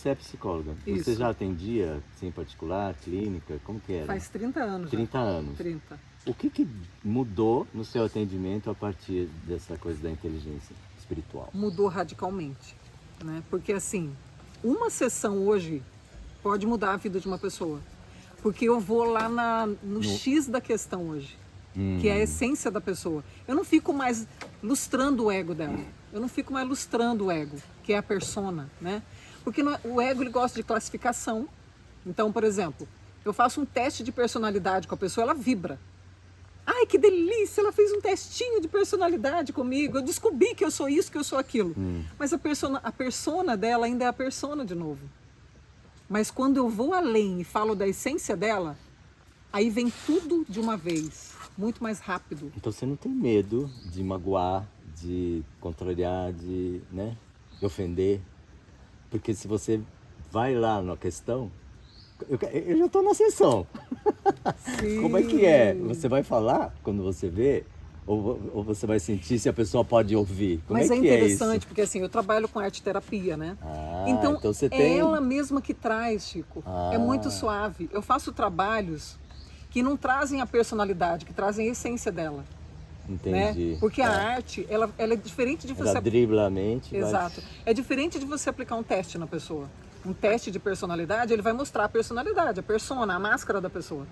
você é psicóloga. Isso. Você já atendia, assim, particular, clínica? Como que era? Faz 30 anos. 30 já. anos. 30. O que mudou no seu atendimento a partir dessa coisa da inteligência espiritual? Mudou radicalmente, né? Porque assim, uma sessão hoje pode mudar a vida de uma pessoa. Porque eu vou lá no X da questão hoje, que é a essência da pessoa. Eu não fico mais lustrando o ego dela. Eu não fico mais lustrando o ego, que é a persona, né? Porque o ego ele gosta de classificação. Então, por exemplo, eu faço um teste de personalidade com a pessoa, ela vibra. Ai, que delícia, ela fez um testinho de personalidade comigo, eu descobri que eu sou isso, que eu sou aquilo. Mas a persona dela ainda é a persona de novo. Mas quando eu vou além e falo da essência dela, aí vem tudo de uma vez, muito mais rápido. Então você não tem medo de magoar, de contrariar, né, de ofender? Porque se você vai lá na questão, eu já estou na sessão. Sim. Como é que é? Você vai falar quando você vê? Ou você vai sentir se a pessoa pode ouvir? Como Mas é que interessante, é isso? porque assim, eu trabalho com arte terapia, né? Então você tem... é ela mesma que traz, Chico. É muito suave. Eu faço trabalhos que não trazem a personalidade, que trazem a essência dela. Entendi. Né? Porque a arte, ela é diferente de você... Ela dribla a mente. Exato. É diferente de você aplicar um teste na pessoa. Um teste de personalidade, ele vai mostrar a personalidade, a persona, a máscara da pessoa.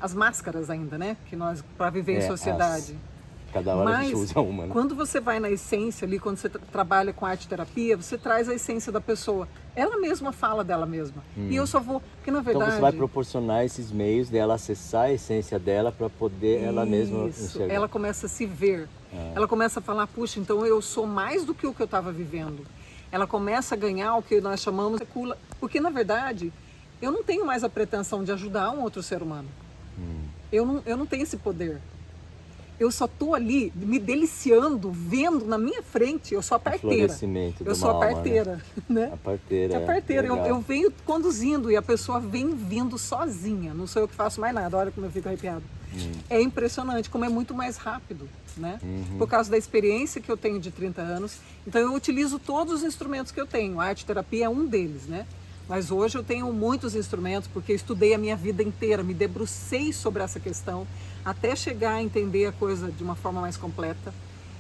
As máscaras ainda, né? Que nós, para viver em sociedade. Cada hora a gente usa uma, né? Quando você vai na essência ali, quando você trabalha com arte terapia, você traz a essência da pessoa. Ela mesma fala dela mesma. E eu só vou... Porque na verdade... Então você vai proporcionar esses meios dela acessar a essência dela para poder ela mesma enxergar. Ela começa a se ver. Ela começa a falar, puxa, então eu sou mais do que o que eu estava vivendo. Ela começa a ganhar o que nós chamamos de cura. Porque na verdade, eu não tenho mais a pretensão de ajudar um outro ser humano. Eu não tenho esse poder. Eu só estou ali me deliciando, vendo na minha frente, eu sou a parteira. Eu sou a parteira, né? A parteira. É a parteira. Eu venho conduzindo e a pessoa vem vindo sozinha. Não sou eu que faço mais nada. Olha como eu fico arrepiado. É impressionante, como é muito mais rápido, né? Por causa da experiência que eu tenho de 30 anos. Então eu utilizo todos os instrumentos que eu tenho. A arte terapia é um deles, né? Mas hoje eu tenho muitos instrumentos porque eu estudei a minha vida inteira, me debrucei sobre essa questão até chegar a entender a coisa de uma forma mais completa.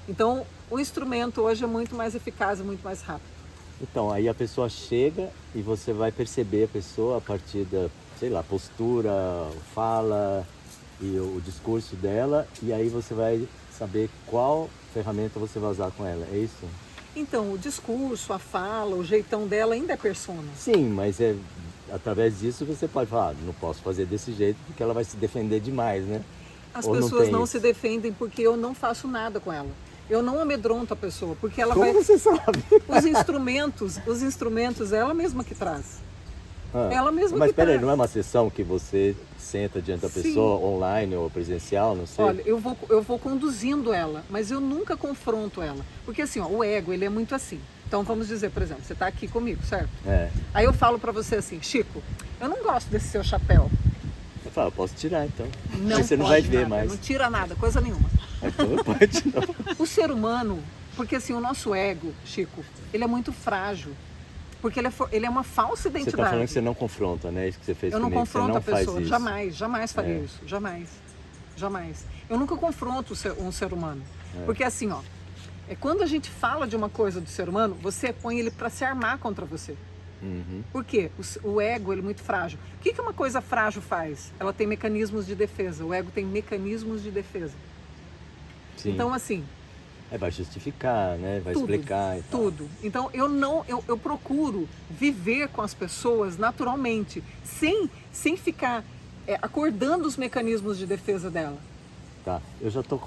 Então, o instrumento hoje é muito mais eficaz e muito mais rápido. Então, aí a pessoa chega e você vai perceber a pessoa a partir da, sei lá, postura, fala e o discurso dela, e aí você vai saber qual ferramenta você vai usar com ela, é isso? Então, o discurso, a fala, o jeitão dela ainda é persona. Sim, mas através disso você pode falar, não posso fazer desse jeito porque ela vai se defender demais, né? As Ou pessoas não isso? se defendem porque eu não faço nada com ela. Eu não amedronto a pessoa, porque ela Como vai... você sabe? Os instrumentos é ela mesma que traz. Ela mesma Mas que peraí, traz. não é uma sessão que você senta diante da pessoa, online ou presencial, não sei? Olha, eu vou conduzindo ela, mas eu nunca confronto ela. Porque assim, ó, o ego, ele é muito assim. Então vamos dizer, por exemplo, você está aqui comigo, certo? Aí eu falo para você assim, Chico, eu não gosto desse seu chapéu. Eu falo, posso tirar então. Não Aí você não pode vai ver nada, mais. Não tira nada, coisa nenhuma. Então não pode não. O ser humano, porque assim, o nosso ego, Chico, ele é muito frágil. Porque ele é uma falsa identidade. Você está falando que você não confronta, né? Isso que você fez Eu não comigo. confronto você não a pessoa, faz isso. jamais faria isso, jamais. Eu nunca confronto um ser humano. Porque assim, ó, quando a gente fala de uma coisa do ser humano, você põe ele para se armar contra você. Por quê? O ego, ele é muito frágil. O que uma coisa frágil faz? Ela tem mecanismos de defesa. O ego tem mecanismos de defesa. Sim. Então, assim... vai justificar, né? Vai explicar e tal. Tudo. Então, eu procuro viver com as pessoas naturalmente, sem ficar acordando os mecanismos de defesa dela. Tá, eu já estou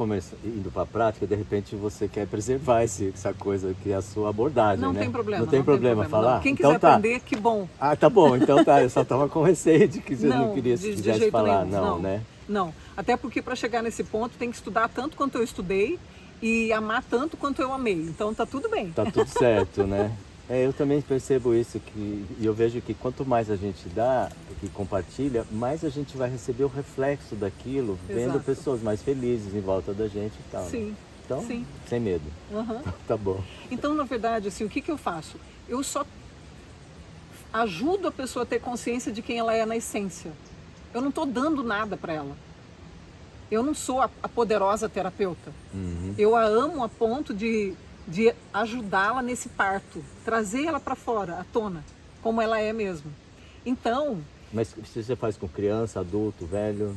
indo para a prática, de repente você quer preservar essa coisa que é a sua abordagem, não né? Tem problema, não tem problema falar? Não. Quem quiser então, aprender, que bom. Ah, tá bom, então tá, eu só estava com receio de que você não queria, se quisesse falar, nenhum. né? Não, até porque para chegar nesse ponto tem que estudar tanto quanto eu estudei e amar tanto quanto eu amei, então tá tudo bem. Tá tudo certo, né? Eu também percebo isso, e eu vejo que quanto mais a gente dá, que compartilha, mais a gente vai receber o reflexo daquilo, vendo pessoas mais felizes em volta da gente e tal. Sim. Né? Então, Sim. sem medo. Uhum. Tá bom. Então, na verdade, assim, o que eu faço? Eu só ajudo a pessoa a ter consciência de quem ela é na essência. Eu não estou dando nada para ela. Eu não sou a poderosa terapeuta. Eu a amo a ponto de ajudá-la nesse parto, trazer ela para fora, à tona, como ela é mesmo. Então... Mas você faz com criança, adulto, velho?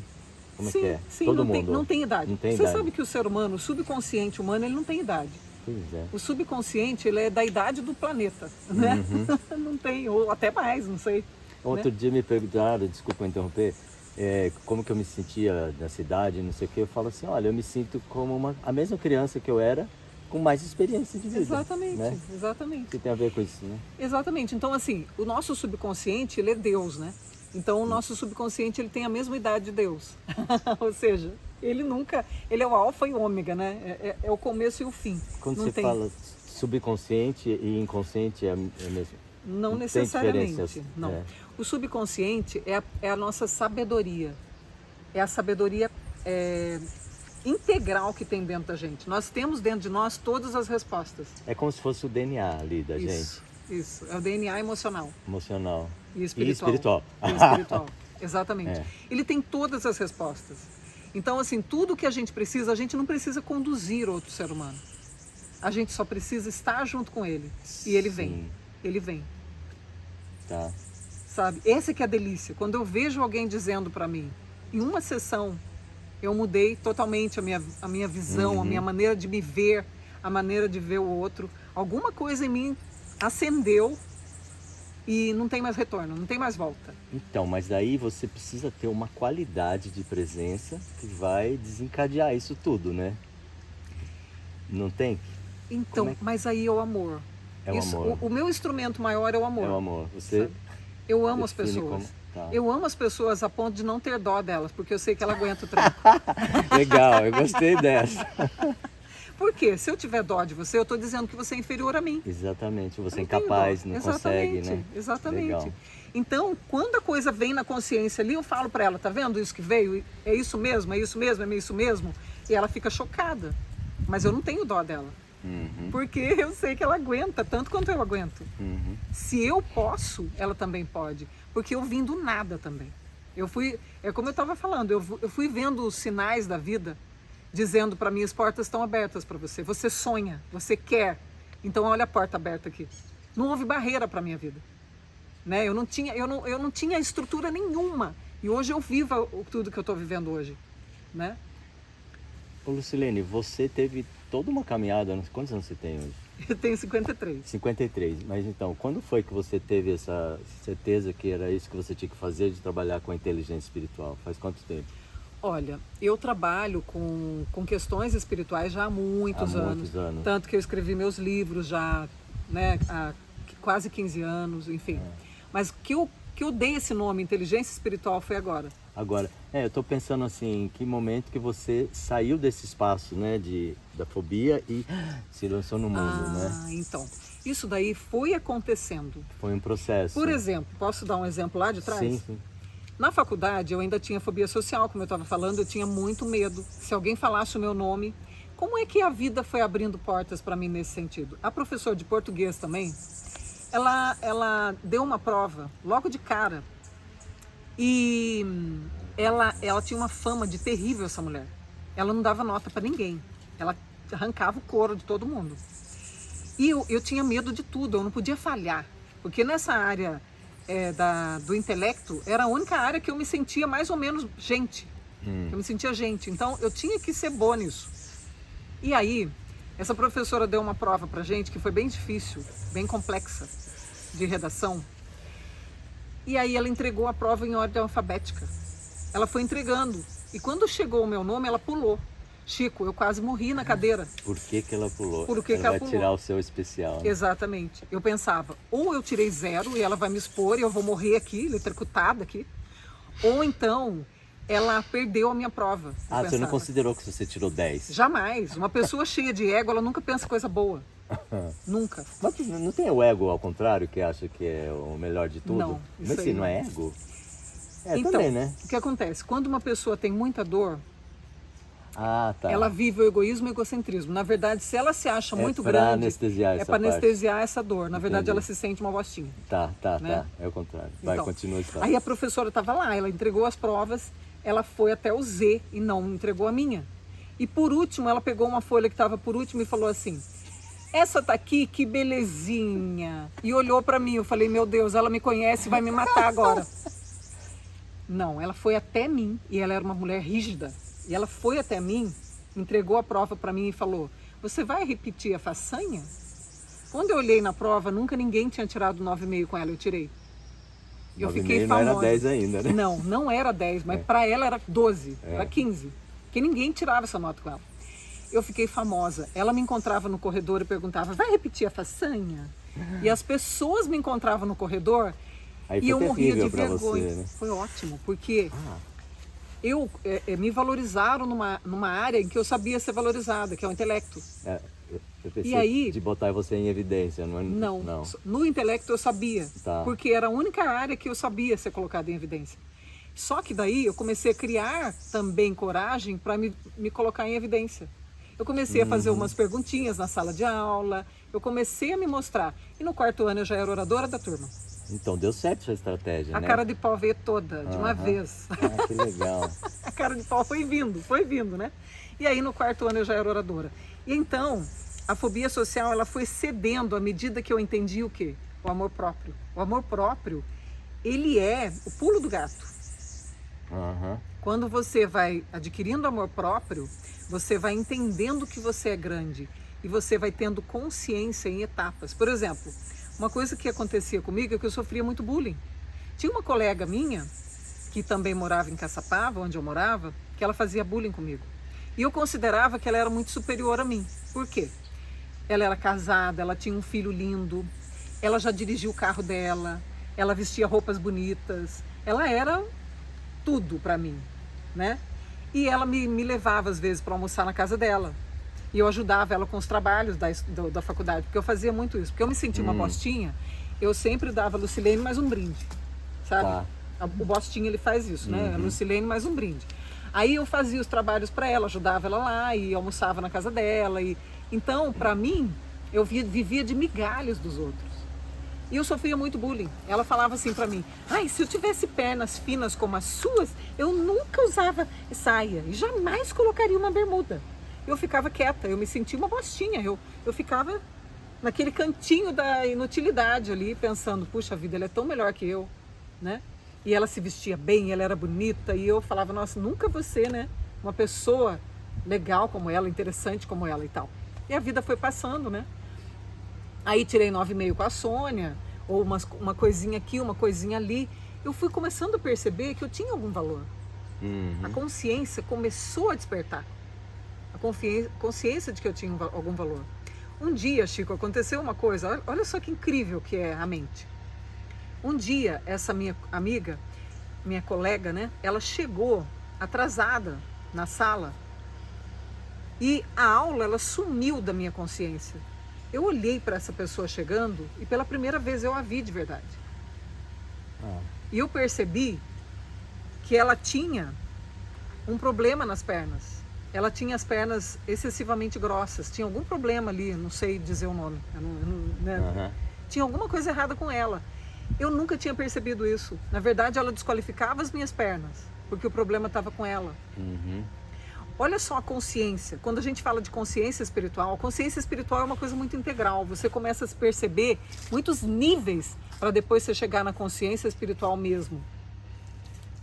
Como é que é? Sim, Todo não mundo? Não tem idade. Não tem Você idade. sabe que o ser humano, o subconsciente humano, ele não tem idade. Pois é. O subconsciente, ele é da idade do planeta, né? Não tem, ou até mais, não sei. Outro dia me perguntaram, desculpa interromper, como que eu me sentia na cidade, não sei o que. Eu falo assim, olha, eu me sinto como a mesma criança que eu era, com mais experiência de vida. Exatamente, né? exatamente. Que tem a ver com isso, né? Exatamente. Então, assim, o nosso subconsciente, ele é Deus, né? Então, o nosso subconsciente, ele tem a mesma idade de Deus. Ou seja, ele é o alfa e o ômega, né? É o começo e o fim. Quando não você tem... fala subconsciente e inconsciente é mesmo? Não tem necessariamente, diferença, não. O subconsciente é a nossa sabedoria. É a sabedoria integral que tem dentro da gente. Nós temos dentro de nós todas as respostas. É como se fosse o DNA ali da gente. Isso, é o DNA emocional. Emocional. E espiritual. E espiritual, exatamente. Ele tem todas as respostas. Então, assim, tudo que a gente precisa, a gente não precisa conduzir outro ser humano. A gente só precisa estar junto com ele. E ele vem. Sim. Ele vem. Tá. Sabe? Essa que é a delícia. Quando eu vejo alguém dizendo para mim, em uma sessão, eu mudei totalmente a minha visão, a minha maneira de me ver, a maneira de ver o outro. Alguma coisa em mim acendeu e não tem mais retorno, não tem mais volta. Então, mas daí você precisa ter uma qualidade de presença que vai desencadear isso tudo, né? Não tem? Então, mas aí é o amor. É o amor. O meu instrumento maior é o amor. É o amor. Você eu amo as pessoas. como... tá. Eu amo as pessoas a ponto de não ter dó delas, porque eu sei que ela aguenta o tranco. Legal, eu gostei dessa. Por quê? Se eu tiver dó de você, eu estou dizendo que você é inferior a mim. Exatamente, você é incapaz, não consegue, né? Exatamente. Legal. Então, quando a coisa vem na consciência ali, eu falo para ela, tá vendo isso que veio? É isso mesmo, é isso mesmo, é isso mesmo? E ela fica chocada. Mas eu não tenho dó dela. Porque eu sei que ela aguenta, tanto quanto eu aguento. Se eu posso, ela também pode. Porque eu vim do nada também. É como eu estava falando, eu fui vendo os sinais da vida, dizendo para mim, as portas estão abertas para você. Você sonha, você quer. Então olha a porta aberta aqui. Não houve barreira para minha vida. Né? Eu não tinha estrutura nenhuma. E hoje eu vivo tudo que eu estou vivendo hoje. Né? Ô Lucilene, você teve toda uma caminhada, quantos anos você tem hoje? Eu tenho 53. 53, mas então, quando foi que você teve essa certeza que era isso que você tinha que fazer, de trabalhar com a inteligência espiritual? Faz quanto tempo? Olha, eu trabalho com questões espirituais já há muitos anos. Tanto que eu escrevi meus livros já, né, há quase 15 anos, enfim. Mas que eu dei esse nome, inteligência espiritual, foi agora. Agora, eu estou pensando assim, em que momento que você saiu desse espaço, né, da fobia e se lançou no mundo, né? Então, isso daí foi acontecendo. Foi um processo. Por exemplo, posso dar um exemplo lá de trás? Sim. Na faculdade, eu ainda tinha fobia social, como eu estava falando, eu tinha muito medo. Se alguém falasse o meu nome, como é que a vida foi abrindo portas para mim nesse sentido? A professora de português também, ela deu uma prova logo de cara. E ela tinha uma fama de terrível, essa mulher. Ela não dava nota para ninguém. Ela arrancava o couro de todo mundo. E eu tinha medo de tudo, eu não podia falhar. Porque nessa área do intelecto, era a única área que eu me sentia mais ou menos gente. Eu me sentia gente. Então, eu tinha que ser boa nisso. E aí, essa professora deu uma prova pra gente que foi bem difícil, bem complexa, de redação. E aí ela entregou a prova em ordem alfabética. Ela foi entregando. E quando chegou o meu nome, ela pulou. Chico, eu quase morri na cadeira. Por que ela pulou? Por que ela vai pulou? Tirar o seu especial. Né? Exatamente. Eu pensava, ou eu tirei 0 e ela vai me expor e eu vou morrer aqui, eletrocutada aqui. Ou então, ela perdeu a minha prova. Você não considerou que você tirou 10? Jamais. Uma pessoa cheia de ego, ela nunca pensa coisa boa. Nunca. Mas não tem o ego ao contrário, que acha que é o melhor de tudo? Não, Mas se não é ego? Então, também, né? O que acontece? Quando uma pessoa tem muita dor, Ah, tá. Ela vive o egoísmo e o egocentrismo. Na verdade, se ela se acha muito pra grande, anestesiar é essa para parte. anestesiar essa dor. Na verdade, Entendi. ela se sente uma bostinha. Tá. Né? É o contrário. Vai, Então, continua a história. aí a professora estava lá, ela entregou as provas, ela foi até o Z e não entregou a minha. E por último, ela pegou uma folha que estava por último e falou assim: essa tá aqui, que belezinha. E olhou para mim, eu falei: meu Deus, ela me conhece e vai me matar agora. Não, ela foi até mim e ela era uma mulher rígida. E ela foi até mim, entregou a prova para mim e falou: você vai repetir a façanha? Quando eu olhei na prova, nunca ninguém tinha tirado 9,5 com ela, eu tirei. Eu 9,5 fiquei não famosa. era 10 ainda, né? Não era 10, mas para ela era 12, era 15. Porque ninguém tirava essa nota com ela. Eu fiquei famosa. Ela me encontrava no corredor e perguntava: vai repetir a façanha? E as pessoas me encontravam no corredor Aí e eu foi morria de terrível pra vergonha. você, né? Foi ótimo, porque me valorizaram numa área em que eu sabia ser valorizada, que é o intelecto. Eu pensei E aí, de botar você em evidência, não é? não. No intelecto eu sabia, Tá. porque era a única área que eu sabia ser colocada em evidência. Só que daí eu comecei a criar também coragem para me colocar em evidência. Eu comecei a fazer umas perguntinhas na sala de aula, eu comecei a me mostrar. E no quarto ano eu já era oradora da turma. Então deu certo sua estratégia, A né? cara de pau veio toda, de uma vez. Ah, que legal. A cara de pau foi vindo, né? E aí no quarto ano eu já era oradora. E então, a fobia social, ela foi cedendo à medida que eu entendi o quê? O amor próprio. O amor próprio, ele é o pulo do gato. Quando você vai adquirindo amor próprio, você vai entendendo que você é grande e você vai tendo consciência em etapas. Por exemplo, uma coisa que acontecia comigo é que eu sofria muito bullying. Tinha uma colega minha, que também morava em Caçapava, onde eu morava, que ela fazia bullying comigo. E eu considerava que ela era muito superior a mim. Por quê? Ela era casada, ela tinha um filho lindo, ela já dirigia o carro dela, ela vestia roupas bonitas, ela era tudo para mim, né? E ela me levava às vezes para almoçar na casa dela. E eu ajudava ela com os trabalhos da faculdade, porque eu fazia muito isso. Porque eu me sentia uma bostinha, eu sempre dava a Lucilene mais um brinde, sabe? Tá. O bostinha, ele faz isso, né? A Lucilene mais um brinde. Aí eu fazia os trabalhos para ela, ajudava ela lá e almoçava na casa dela. Então, para mim, eu vivia de migalhas dos outros. E eu sofria muito bullying. Ela falava assim para mim: ai, se eu tivesse pernas finas como as suas, eu nunca usava saia e jamais colocaria uma bermuda. Eu ficava quieta, eu me sentia uma bostinha. Eu ficava naquele cantinho da inutilidade ali, pensando: puxa vida, ela é tão melhor que eu, né? E ela se vestia bem, ela era bonita, e eu falava: nossa, nunca você, né? Uma pessoa legal como ela, interessante como ela e tal. E a vida foi passando, né? Aí tirei 9,5 com a Sônia, ou uma coisinha aqui, uma coisinha ali. Eu fui começando a perceber que eu tinha algum valor. A consciência começou a despertar. A consciência de que eu tinha algum valor. Um dia, Chico, aconteceu uma coisa, olha só que incrível que é a mente. Um dia, essa minha amiga, minha colega, né? Ela chegou atrasada na sala e a aula, ela sumiu da minha consciência. Eu olhei para essa pessoa chegando e pela primeira vez eu a vi de verdade. E eu percebi que ela tinha um problema nas pernas. Ela tinha as pernas excessivamente grossas. Tinha algum problema ali, não sei dizer o nome. Né? Tinha alguma coisa errada com ela. Eu nunca tinha percebido isso. Na verdade, ela desqualificava as minhas pernas, porque o problema estava com ela. Olha só a consciência. Quando a gente fala de consciência espiritual, a consciência espiritual é uma coisa muito integral. Você começa a perceber muitos níveis para depois você chegar na consciência espiritual mesmo.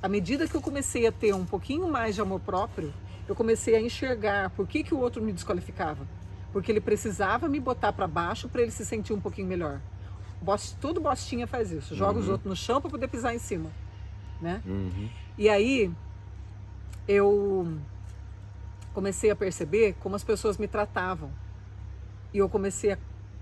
À medida que eu comecei a ter um pouquinho mais de amor próprio, eu comecei a enxergar por que o outro me desqualificava. Porque ele precisava me botar para baixo para ele se sentir um pouquinho melhor. Todo bostinha faz isso. Joga os outros no chão para poder pisar em cima. Né? E aí, eu comecei a perceber como as pessoas me tratavam. E eu comecei a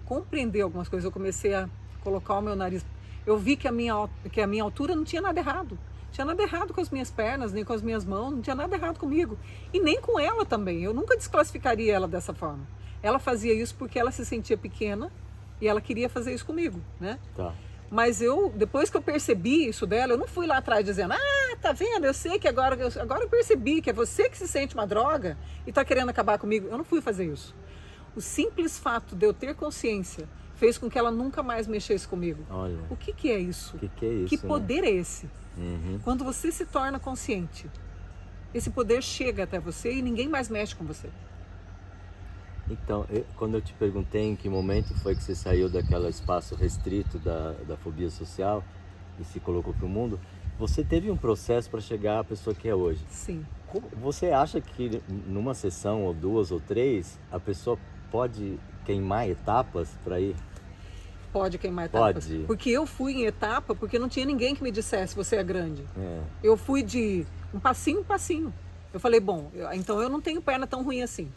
compreender algumas coisas. Eu comecei a colocar o meu nariz. Eu vi que a minha altura não tinha nada errado. Não tinha nada errado com as minhas pernas, nem com as minhas mãos. Não tinha nada errado comigo. E nem com ela também. Eu nunca desclassificaria ela dessa forma. Ela fazia isso porque ela se sentia pequena e ela queria fazer isso comigo, né? Tá. Mas depois que eu percebi isso dela, eu não fui lá atrás dizendo: tá vendo? Eu sei que agora eu percebi que é você que se sente uma droga e tá querendo acabar comigo. Eu não fui fazer isso. O simples fato de eu ter consciência fez com que ela nunca mais mexesse comigo. Olha. O que é isso? O que é isso? Que poder é esse? Uhum. Quando você se torna consciente, esse poder chega até você e ninguém mais mexe com você. Então, quando eu te perguntei em que momento foi que você saiu daquele espaço restrito da fobia social e se colocou para o mundo, você teve um processo para chegar à pessoa que é hoje. Sim. Você acha que numa sessão, ou 2 ou 3, a pessoa pode queimar etapas para ir? Pode queimar etapas. Pode. Porque eu fui em etapa porque não tinha ninguém que me dissesse você é grande. É. Eu fui de um passinho. Eu falei, bom, então eu não tenho perna tão ruim assim.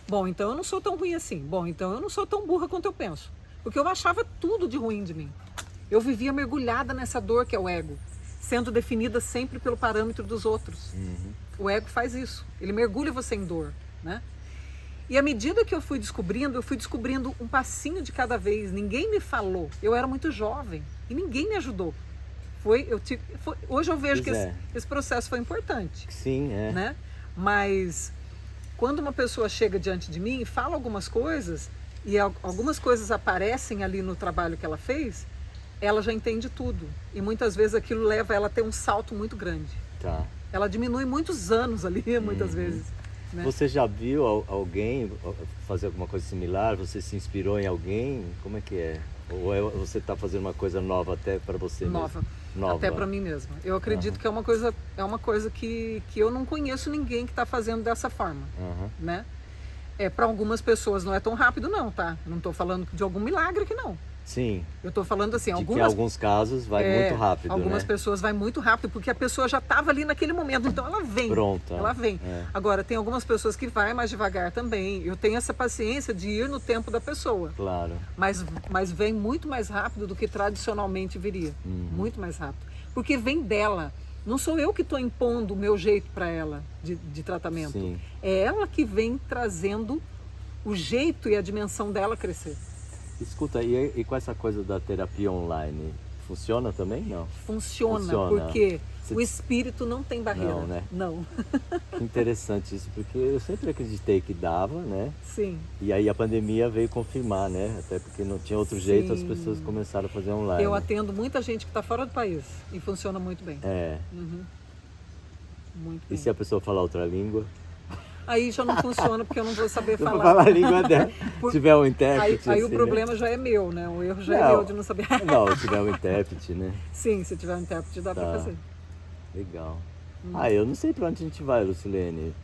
Bom, então eu não sou tão ruim assim. Bom, então eu não sou tão burra quanto eu penso. Porque eu achava tudo de ruim de mim. Eu vivia mergulhada nessa dor que é o ego, sendo definida sempre pelo parâmetro dos outros. Uhum. O ego faz isso. Ele mergulha você em dor, né? E à medida que eu fui descobrindo um passinho de cada vez. Ninguém me falou. Eu era muito jovem e ninguém me ajudou. Hoje eu vejo que esse processo foi importante. Sim, é. Né? Mas quando uma pessoa chega diante de mim e fala algumas coisas, e algumas coisas aparecem ali no trabalho que ela fez, ela já entende tudo. E muitas vezes aquilo leva ela a ter um salto muito grande. Tá. Ela diminui muitos anos ali, muitas vezes. Né? Você já viu alguém fazer alguma coisa similar? Você se inspirou em alguém? Como é que é? Ou você está fazendo uma coisa nova até para você Nova. mesmo? Nova. Até para mim mesma. Eu acredito que é uma coisa que eu não conheço ninguém que está fazendo dessa forma. Né? Para algumas pessoas não é tão rápido não, tá? Eu não estou falando de algum milagre aqui não. Sim. Eu estou falando assim, que em alguns casos vai muito rápido, algumas né? pessoas vai muito rápido, porque a pessoa já estava ali naquele momento, então ela vem. Pronta. Ela vem. Agora, tem algumas pessoas que vai mais devagar também. Eu tenho essa paciência de ir no tempo da pessoa. Claro. Mas vem muito mais rápido do que tradicionalmente viria. Muito mais rápido. Porque vem dela. Não sou eu que estou impondo o meu jeito para ela de tratamento. Sim. É ela que vem trazendo o jeito e a dimensão dela crescer. Escuta, e com essa coisa da terapia online, funciona também? Não? Funciona. Porque o espírito não tem barreira. Não, né? Não. Que interessante isso, porque eu sempre acreditei que dava, né? Sim. E aí a pandemia veio confirmar, né? Até porque não tinha outro jeito, as pessoas começaram a fazer online. Eu atendo muita gente que está fora do país e funciona muito bem. Muito bem. E se a pessoa falar outra língua? Aí já não funciona porque eu não vou saber falar. Falar a língua dela. Se tiver um intérprete. Aí assim, o problema já é meu, né? O erro já é meu de não saber. Não, se tiver um intérprete, né? Sim, se tiver um intérprete dá para fazer. Legal. Eu não sei para onde a gente vai, Lucilene.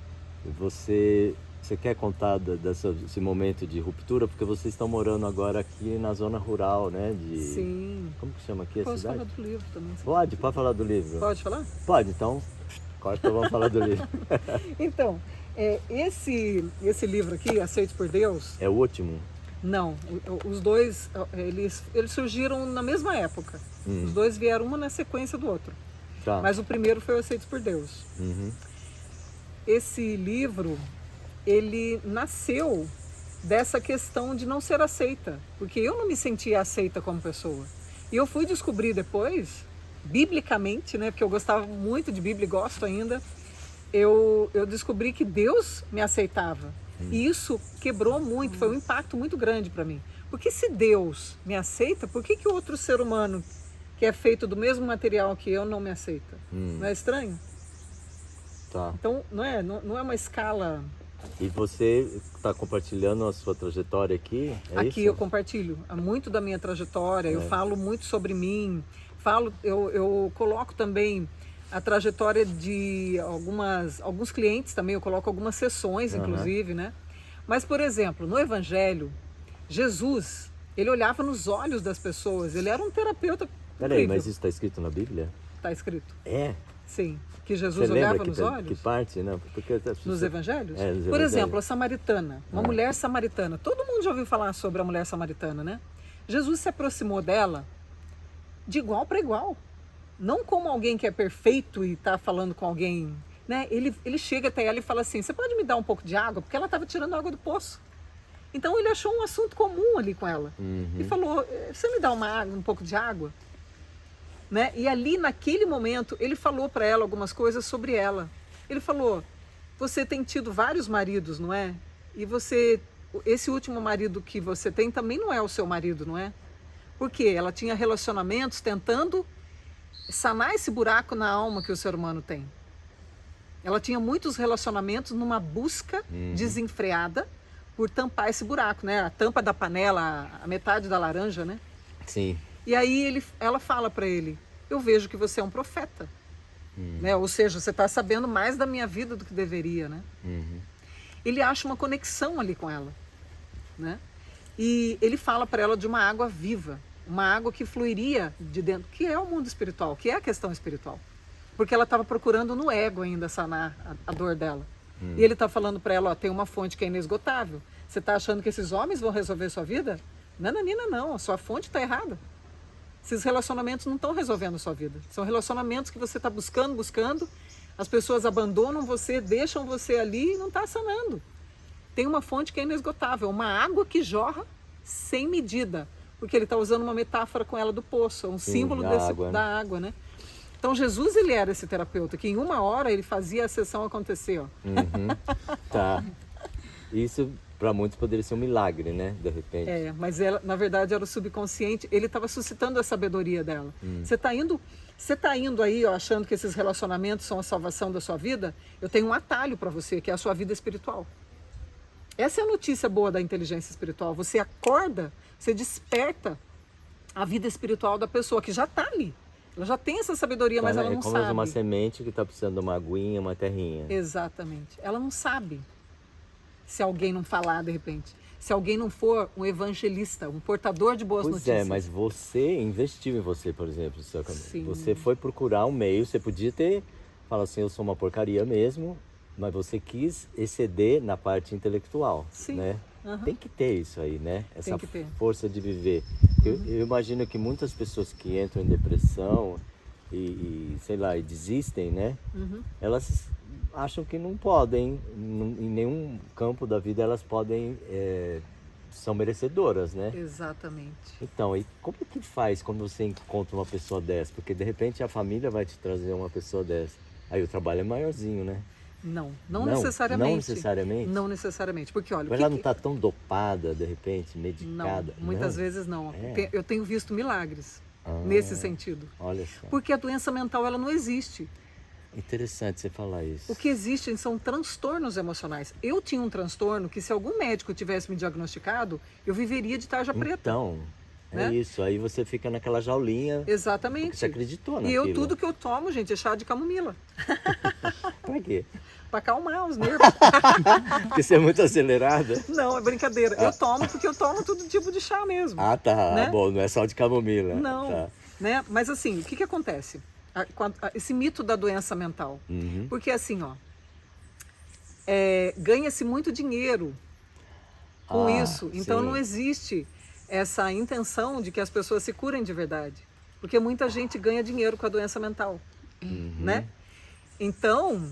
Você quer contar desse momento de ruptura? Porque vocês estão morando agora aqui na zona rural, né? Sim. Como que chama aqui a Posso cidade? falar do livro também. Pode falar do livro. Pode falar? Pode, então corta, vamos falar do livro. Então, esse livro aqui, Aceitos por Deus... É o último? Não, os dois, eles surgiram na mesma época. Os dois vieram uma na sequência do outro. Tá. Mas o primeiro foi o Aceitos por Deus. Esse livro, ele nasceu dessa questão de não ser aceita. Porque eu não me sentia aceita como pessoa. E eu fui descobrir depois, biblicamente, né? Porque eu gostava muito de Bíblia e gosto ainda. Eu descobri que Deus me aceitava. E isso quebrou muito, foi um impacto muito grande para mim. Porque se Deus me aceita, por que outro ser humano que é feito do mesmo material que eu não me aceita? Não é estranho? Tá. Então, não é uma escala... E você está compartilhando a sua trajetória aqui? Aqui isso? eu compartilho muito da minha trajetória, eu falo muito sobre mim, eu coloco também a trajetória de alguns clientes também, eu coloco algumas sessões, inclusive, né? Mas, por exemplo, no Evangelho, Jesus, ele olhava nos olhos das pessoas, ele era um terapeuta incrível. Peraí, mas isso está escrito na Bíblia? Está escrito. É? Sim, que Jesus olhava nos olhos. Que parte, né? Porque nos Evangelhos? Nos Evangelhos. Por exemplo, a samaritana, uma mulher samaritana. Todo mundo já ouviu falar sobre a mulher samaritana, né? Jesus se aproximou dela de igual para igual. Não como alguém que é perfeito e está falando com alguém, né? Ele chega até ela e fala assim, você pode me dar um pouco de água? Porque ela estava tirando água do poço. Então ele achou um assunto comum ali com ela. E falou, você me dá um pouco de água? né? E ali, naquele momento, ele falou para ela algumas coisas sobre ela. Ele falou, você tem tido vários maridos, não é? E esse último marido que você tem também não é o seu marido, não é? Porque ela tinha relacionamentos tentando sanar esse buraco na alma que o ser humano tem. Ela tinha muitos relacionamentos numa busca desenfreada por tampar esse buraco, né? A tampa da panela, a metade da laranja, né? Sim. E aí ela fala para ele, eu vejo que você é um profeta. Né? Ou seja, você está sabendo mais da minha vida do que deveria, né? Ele acha uma conexão ali com ela, né? E ele fala para ela de uma água viva, uma água que fluiria de dentro, que é o mundo espiritual, que é a questão espiritual. Porque ela estava procurando no ego ainda sanar a dor dela. E ele está falando para ela, ó, tem uma fonte que é inesgotável. Você está achando que esses homens vão resolver sua vida? Nananina, não, a sua fonte está errada. Esses relacionamentos não estão resolvendo a sua vida. São relacionamentos que você está buscando. As pessoas abandonam você, deixam você ali e não está sanando. Tem uma fonte que é inesgotável, uma água que jorra sem medida. Porque ele está usando uma metáfora com ela do poço, um símbolo da água, né? Então Jesus, ele era esse terapeuta, que em 1 hora ele fazia a sessão acontecer. Ó. Tá. Isso para muitos poderia ser um milagre, né? De repente. Mas ela, na verdade, era o subconsciente. Ele estava suscitando a sabedoria dela. Você está indo aí, ó, achando que esses relacionamentos são a salvação da sua vida? Eu tenho um atalho para você, que é a sua vida espiritual. Essa é a notícia boa da inteligência espiritual. Você acorda, você desperta a vida espiritual da pessoa que já está ali. Ela já tem essa sabedoria, mas ela não sabe. É como uma semente que está precisando de uma aguinha, uma terrinha. Exatamente. Ela não sabe. Se alguém não falar, de repente. Se alguém não for um evangelista, um portador de boas notícias. Pois é, mas você investiu em você, por exemplo, seu caminho. Sim. Você foi procurar um meio, você podia ter falado assim, eu sou uma porcaria mesmo, mas você quis exceder na parte intelectual, Sim. né? Tem que ter isso aí, né? Essa força de viver. Eu imagino que muitas pessoas que entram em depressão e sei lá, e desistem, né? Elas acham que não podem, em nenhum campo da vida elas podem, são merecedoras, né? Exatamente. Então, e como é que faz quando você encontra uma pessoa dessa? Porque de repente a família vai te trazer uma pessoa dessa. Aí o trabalho é maiorzinho, né? Não necessariamente. Não necessariamente? Não necessariamente, porque olha... Mas ela não está tão dopada, de repente, medicada? Não, muitas vezes não. Eu tenho visto milagres nesse sentido. Olha só. Porque a doença mental, ela não existe. Interessante você falar isso. O que existem são transtornos emocionais. Eu tinha um transtorno que se algum médico tivesse me diagnosticado, eu viveria de tarja preta. Então... É isso, aí você fica naquela jaulinha. Exatamente. Porque você acreditou naquilo. E eu, tudo que eu tomo, gente, é chá de camomila. Pra quê? Pra acalmar os nervos. Porque você é muito acelerada? Não, é brincadeira. Eu tomo porque eu tomo todo tipo de chá mesmo. Ah, tá. Né? Bom, não é só de camomila. Não, tá. Né? Mas assim, o que acontece? Esse mito da doença mental. Porque assim, ó, ganha-se muito dinheiro com isso. Então não existe essa intenção de que as pessoas se curem de verdade. Porque muita gente ganha dinheiro com a doença mental, né? Então,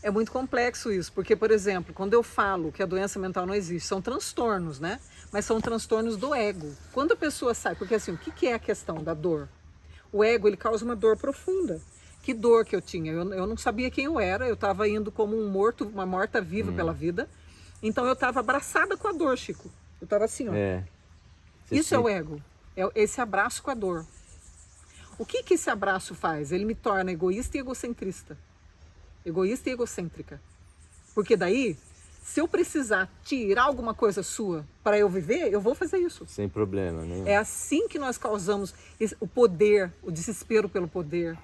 é muito complexo isso. Porque, por exemplo, quando eu falo que a doença mental não existe, são transtornos, né? Mas são transtornos do ego. Quando a pessoa sai... Porque assim, o que é a questão da dor? O ego, ele causa uma dor profunda. Que dor que eu tinha? Eu não sabia quem eu era. Eu estava indo como um morto, uma morta-viva pela vida. Então, eu estava abraçada com a dor, Chico. Eu estava assim, ó. Isso é o ego, é esse abraço com a dor. O que esse abraço faz? Ele me torna egoísta e egocentrista. Egoísta e egocêntrica. Porque daí, se eu precisar tirar alguma coisa sua para eu viver, eu vou fazer isso. Sem problema, né? É assim que nós causamos o poder, o desespero pelo poder.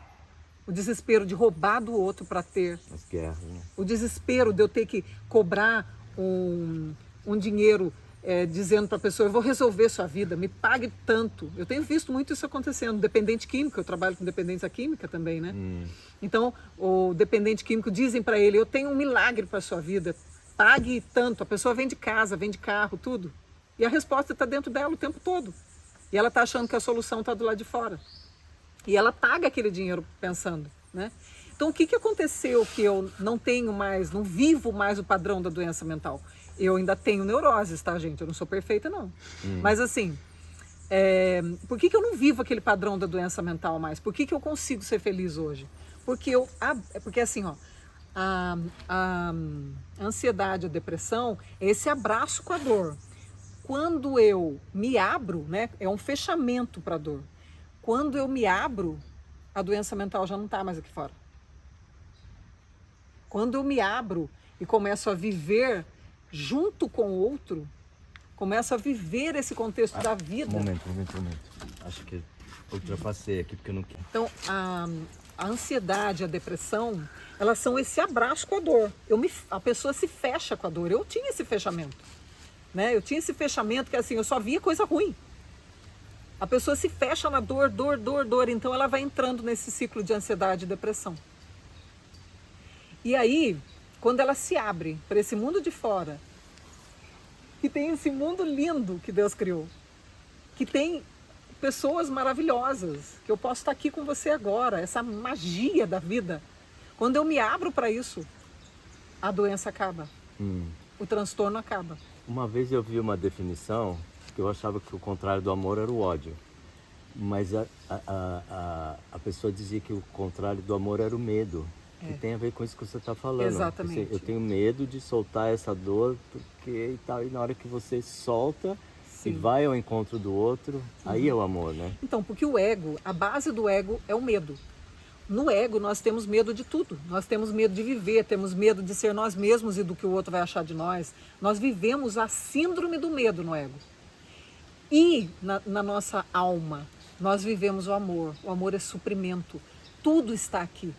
O desespero de roubar do outro para ter. As guerras, né? O desespero de eu ter que cobrar um dinheiro... dizendo para a pessoa, eu vou resolver sua vida, me pague tanto. Eu tenho visto muito isso acontecendo. Dependente químico, eu trabalho com dependência química também, né? Então, o dependente químico dizem para ele, eu tenho um milagre para a sua vida, pague tanto. A pessoa vende casa, vende carro, tudo. E a resposta está dentro dela o tempo todo. E ela está achando que a solução está do lado de fora. E ela paga aquele dinheiro pensando, né? Então, o que aconteceu que eu não tenho mais, não vivo mais o padrão da doença mental? Eu ainda tenho neuroses, tá, gente? Eu não sou perfeita, não. Mas assim, Por que eu não vivo aquele padrão da doença mental mais? Por que eu consigo ser feliz hoje? Porque assim, ó, a ansiedade, a depressão, é esse abraço com a dor. Quando eu me abro, né, é um fechamento para a dor. Quando eu me abro, a doença mental já não está mais aqui fora. Quando eu me abro e começo a viver junto com o outro, começo a viver esse contexto da vida. Momento. Acho que ultrapassei aqui porque eu não quero. Então, a ansiedade, a depressão, elas são esse abraço com a dor. A pessoa se fecha com a dor. Eu tinha esse fechamento. Né? Eu tinha esse fechamento que assim, eu só via coisa ruim. A pessoa se fecha na dor, então ela vai entrando nesse ciclo de ansiedade e depressão. E aí, quando ela se abre para esse mundo de fora, que tem esse mundo lindo que Deus criou, que tem pessoas maravilhosas, que eu posso estar aqui com você agora, essa magia da vida, quando eu me abro para isso, a doença acaba, o transtorno acaba. Uma vez eu vi uma definição que eu achava que o contrário do amor era o ódio. Mas a pessoa dizia que o contrário do amor era o medo. E tem a ver com isso que você está falando. Exatamente. Assim, eu tenho medo de soltar essa dor porque e tal. E na hora que você solta e vai ao encontro do outro, aí é o amor, né? Então, porque o ego, a base do ego é o medo. No ego, nós temos medo de tudo. Nós temos medo de viver, temos medo de ser nós mesmos e do que o outro vai achar de nós. Nós vivemos a síndrome do medo no ego. E na nossa alma, nós vivemos o amor. O amor é suprimento. Tudo está aqui.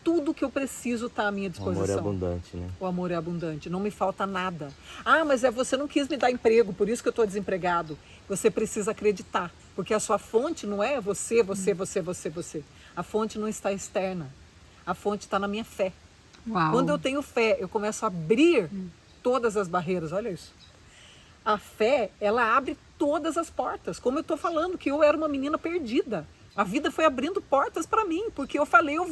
Tudo que eu preciso está à minha disposição. O amor é abundante, né? O amor é abundante, não me falta nada. Ah, mas você não quis me dar emprego, por isso que eu estou desempregado. Você precisa acreditar, porque a sua fonte não é você. A fonte não está externa. A fonte está na minha fé. Uau. Quando eu tenho fé, eu começo a abrir todas as barreiras, olha isso. A fé, ela abre todas as portas. Como eu estou falando, que eu era uma menina perdida. A vida foi abrindo portas para mim, porque eu falei, eu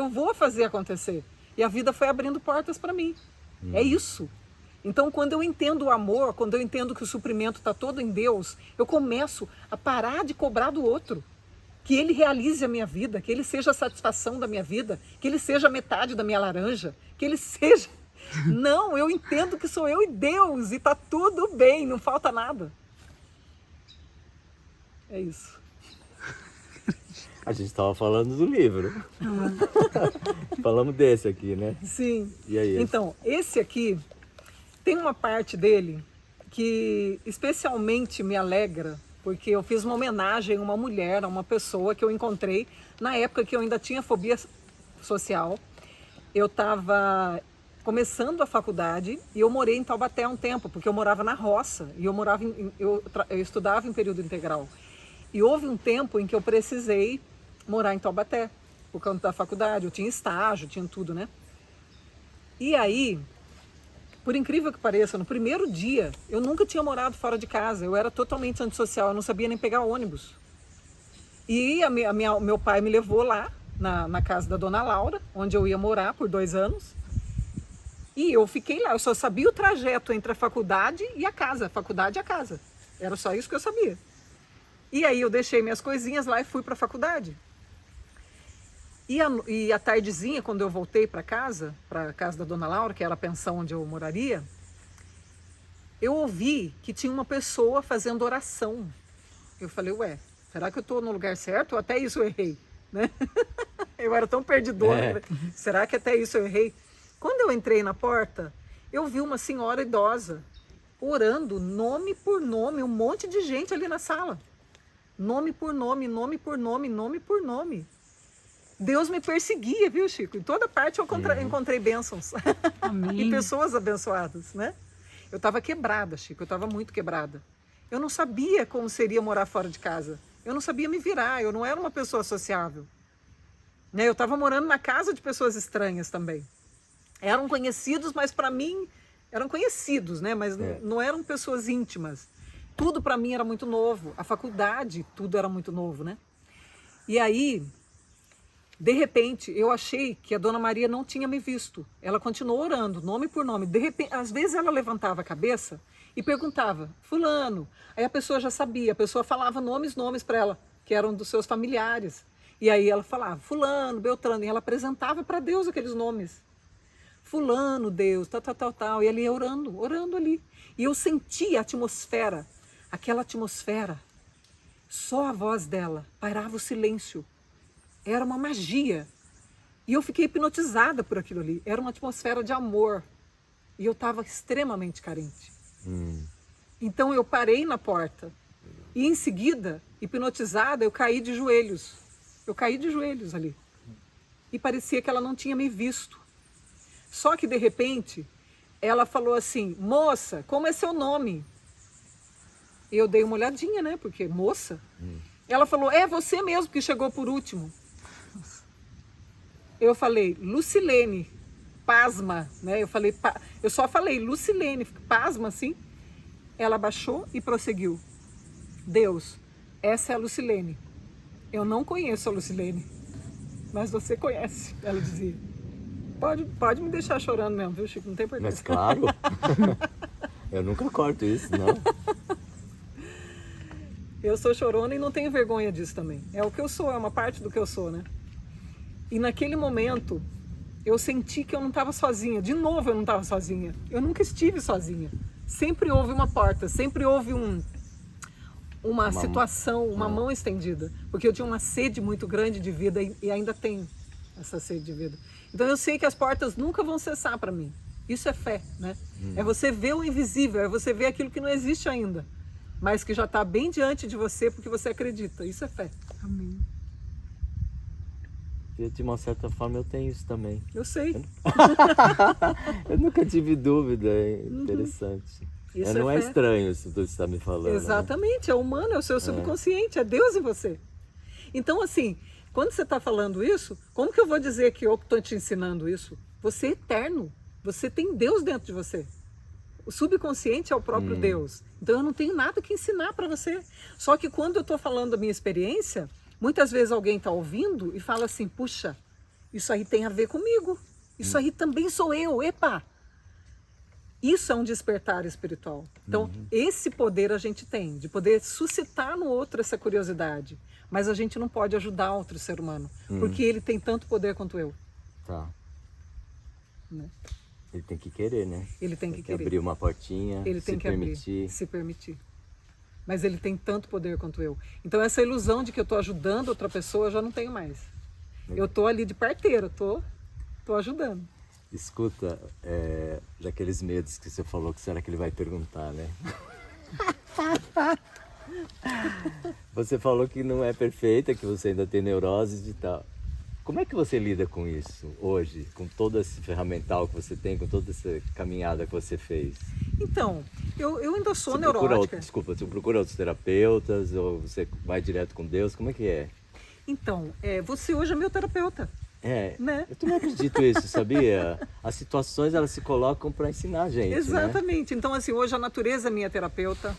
vou fazer acontecer. E a vida foi abrindo portas para mim. É isso. Então, quando eu entendo o amor, quando eu entendo que o suprimento está todo em Deus, eu começo a parar de cobrar do outro. Que ele realize a minha vida, que ele seja a satisfação da minha vida, que ele seja a metade da minha laranja, que ele seja... Não, eu entendo que sou eu e Deus, e está tudo bem, não falta nada. É isso. A gente estava falando do livro. Falamos desse aqui, né? Sim. E aí? Então, esse aqui tem uma parte dele que especialmente me alegra, porque eu fiz uma homenagem a uma mulher, a uma pessoa que eu encontrei na época que eu ainda tinha fobia social. Eu estava começando a faculdade e eu morei em Taubaté há um tempo, porque eu morava na roça e eu estudava em período integral. E houve um tempo em que eu precisei morar em Taubaté, por conta da faculdade. Eu tinha estágio, tinha tudo, né? E aí, por incrível que pareça, no primeiro dia, eu nunca tinha morado fora de casa. Eu era totalmente antissocial, eu não sabia nem pegar ônibus. E meu pai me levou lá, na casa da dona Laura, onde eu ia morar por 2 anos. E eu fiquei lá, eu só sabia o trajeto entre a faculdade e a casa. Faculdade e a casa. Era só isso que eu sabia. E aí eu deixei minhas coisinhas lá e fui para a faculdade. E a tardezinha, quando eu voltei para a casa da dona Laura, que era a pensão onde eu moraria, eu ouvi que tinha uma pessoa fazendo oração. Eu falei, ué, será que eu estou no lugar certo? Ou até isso eu errei, né? Eu era tão perdidora. Será que até isso eu errei? Quando eu entrei na porta, eu vi uma senhora idosa orando nome por nome, um monte de gente ali na sala. Nome por nome, nome por nome, nome por nome. Deus me perseguia, viu, Chico? Em toda parte eu encontrei bênçãos. Amém. E pessoas abençoadas, né? Eu estava quebrada, Chico, eu estava muito quebrada. Eu não sabia como seria morar fora de casa. Eu não sabia me virar, eu não era uma pessoa sociável. Né? Eu estava morando na casa de pessoas estranhas também. Eram conhecidos, mas para mim eram conhecidos, né? Mas não eram pessoas íntimas. Tudo para mim era muito novo. A faculdade, tudo era muito novo, né? E aí, de repente, eu achei que a Dona Maria não tinha me visto. Ela continuou orando, nome por nome. De repente, às vezes ela levantava a cabeça e perguntava, fulano. Aí a pessoa já sabia, a pessoa falava nomes para ela, que eram dos seus familiares. E aí ela falava, fulano, Beltrano, e ela apresentava para Deus aqueles nomes. Fulano, Deus, tal, e ele ia orando ali. E eu sentia a atmosfera, aquela atmosfera, só a voz dela, pairava o silêncio. Era uma magia. E eu fiquei hipnotizada por aquilo ali. Era uma atmosfera de amor. E eu estava extremamente carente. Então eu parei na porta. E em seguida, hipnotizada, eu caí de joelhos. Eu caí de joelhos ali. E parecia que ela não tinha me visto. Só que de repente, ela falou assim, moça, como é seu nome? E eu dei uma olhadinha, né? Porque moça. Ela falou, é você mesmo que chegou por último. Eu falei, Lucilene, pasma, né? Eu só falei, Lucilene, pasma assim. Ela baixou e prosseguiu. Deus, essa é a Lucilene. Eu não conheço a Lucilene, mas você conhece, ela dizia. Pode me deixar chorando mesmo, viu, Chico? Não tem porquê. Mas claro, eu nunca corto isso, não. Eu sou chorona e não tenho vergonha disso também. É o que eu sou, é uma parte do que eu sou, né? E naquele momento, eu senti que eu não estava sozinha. De novo, eu não estava sozinha. Eu nunca estive sozinha. Sempre houve uma porta, sempre houve uma situação, uma mão estendida. Porque eu tinha uma sede muito grande de vida e ainda tenho essa sede de vida. Então eu sei que as portas nunca vão cessar para mim. Isso é fé, né? É você ver o invisível, é você ver aquilo que não existe ainda, mas que já está bem diante de você porque você acredita. Isso é fé. Amém. De uma certa forma eu tenho isso também. Eu sei. Eu nunca tive dúvida, é interessante. Isso não é é fé. Estranho isso que você está me falando. Exatamente, né? É humano, é o seu subconsciente, é Deus em você. Então assim, quando você está falando isso, como que eu vou dizer que eu estou te ensinando isso? Você é eterno, você tem Deus dentro de você. O subconsciente é o próprio Deus. Então eu não tenho nada que ensinar para você. Só que quando eu estou falando da minha experiência, muitas vezes alguém está ouvindo e fala assim, puxa, isso aí tem a ver comigo. Isso aí também sou eu, epa! Isso é um despertar espiritual. Então, esse poder a gente tem, de poder suscitar no outro essa curiosidade. Mas a gente não pode ajudar outro ser humano, porque ele tem tanto poder quanto eu. Tá. Né? Ele tem que querer, né? Ele tem que querer. Abrir uma portinha, Ele tem se que permitir. abrir, se permitir. Mas ele tem tanto poder quanto eu. Então essa ilusão de que eu estou ajudando outra pessoa, eu já não tenho mais. Eu estou ali de parteira, estou ajudando. Escuta, daqueles medos que você falou, que será que ele vai perguntar, né? Você falou que não é perfeita, que você ainda tem neuroses e tal. Como é que você lida com isso hoje, com todo esse ferramental que você tem, com toda essa caminhada que você fez? Então, eu ainda sou neurótica. Desculpa, você procura outros terapeutas ou você vai direto com Deus? Como é que é? Então, você hoje é meu terapeuta. Né? Eu também acredito nisso, sabia? As situações, elas se colocam para ensinar a gente, Exatamente. Né? Então, assim, hoje a natureza é minha terapeuta,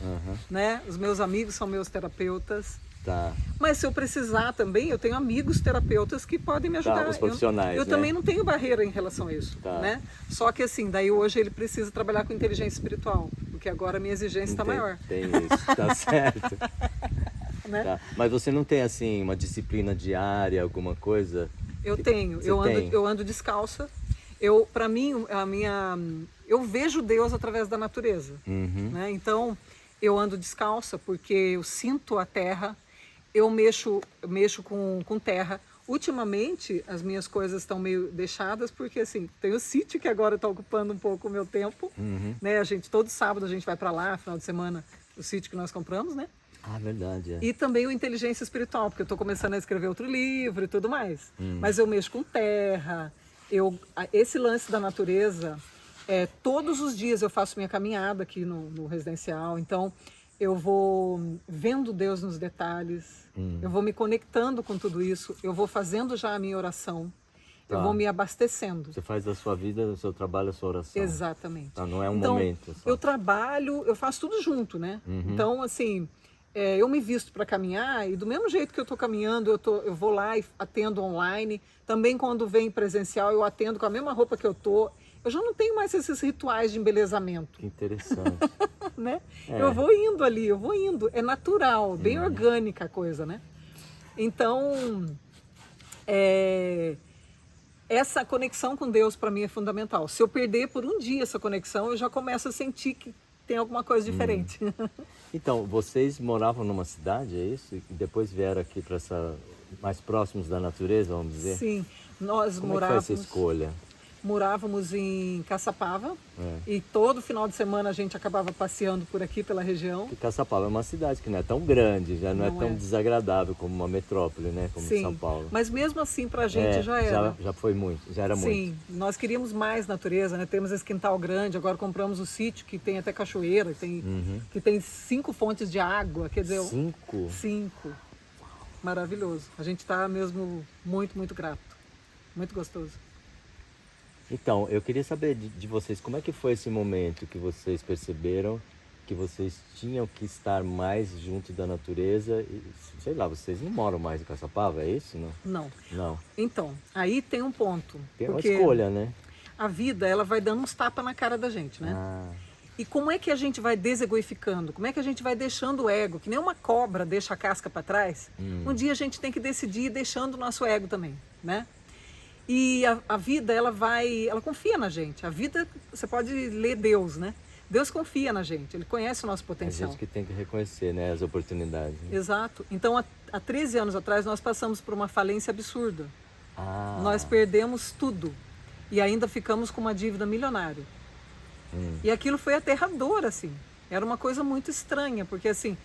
né? Os meus amigos são meus terapeutas. Tá. Mas se eu precisar também, eu tenho amigos terapeutas que podem me ajudar. Os profissionais, eu também não tenho barreira em relação a isso, né? Só que assim, daí hoje ele precisa trabalhar com inteligência espiritual, porque agora a minha exigência está maior. Tem isso, tá certo. Né? Tá. Mas você não tem assim uma disciplina diária, alguma coisa? Eu tenho, eu ando descalça. Para mim, eu vejo Deus através da natureza. Né? Então, eu ando descalça porque eu sinto a terra, eu mexo com terra. Ultimamente, as minhas coisas estão meio deixadas porque, assim, tem o sítio que agora está ocupando um pouco o meu tempo. Né? Todo sábado a gente vai para lá, final de semana, o sítio que nós compramos, né? Ah, verdade. E também o inteligência espiritual, porque eu estou começando a escrever outro livro e tudo mais. Mas eu mexo com terra, esse lance da natureza, todos os dias eu faço minha caminhada aqui no residencial, então eu vou vendo Deus nos detalhes, eu vou me conectando com tudo isso, eu vou fazendo já a minha oração, eu vou me abastecendo. Você faz da sua vida, do seu trabalho, a sua oração. Exatamente. Tá, não é um momento só. Eu trabalho, eu faço tudo junto, né? Então, assim... eu me visto para caminhar e do mesmo jeito que eu estou caminhando, eu vou lá e atendo online. Também quando vem presencial, eu atendo com a mesma roupa que eu estou. Eu já não tenho mais esses rituais de embelezamento, Que interessante. né? É. Eu vou indo ali, eu vou indo. É natural, bem orgânica a coisa, né? Então, essa conexão com Deus para mim é fundamental. Se eu perder por um dia essa conexão, eu já começo a sentir que tem alguma coisa diferente. Então, vocês moravam numa cidade, é isso? E depois vieram aqui para essa mais próximos da natureza, vamos dizer? Sim, nós Como é que foi essa morávamos, escolha? morávamos em Caçapava e todo final de semana a gente acabava passeando por aqui pela região. Porque Caçapava é uma cidade que não é tão grande, já não é Não tão é. desagradável como uma metrópole, né? Como Sim, São Paulo. mas mesmo assim pra gente já era. Já foi muito, já era muito. Sim, nós queríamos mais natureza, né? Temos esse quintal grande, agora compramos o sítio que tem até cachoeira, que tem 5 fontes de água, quer dizer... 5? 5. Maravilhoso. A gente está mesmo muito, muito grato. Muito gostoso. Então, eu queria saber de vocês, como é que foi esse momento que vocês perceberam que vocês tinham que estar mais junto da natureza? E, sei lá, vocês não moram mais em Caçapava, é isso? Não? Não. Não. Então, aí tem um ponto. Tem uma porque escolha, né? a vida, ela vai dando uns tapas na cara da gente, né? Ah, E como é que a gente vai desegoificando? Como é que a gente vai deixando o ego? Que nem uma cobra deixa a casca para trás. Um dia a gente tem que decidir ir deixando o nosso ego também, né? E a vida, ela confia na gente. A vida, você pode ler Deus, né? Deus confia na gente, Ele conhece o nosso a potencial. gente que tem que reconhecer, né, as oportunidades. Né? Exato. Então, há 13 anos atrás, nós passamos por uma falência absurda. Ah, Nós perdemos tudo e ainda ficamos com uma dívida milionária. E aquilo foi aterrador, assim. Era uma coisa muito estranha, porque assim,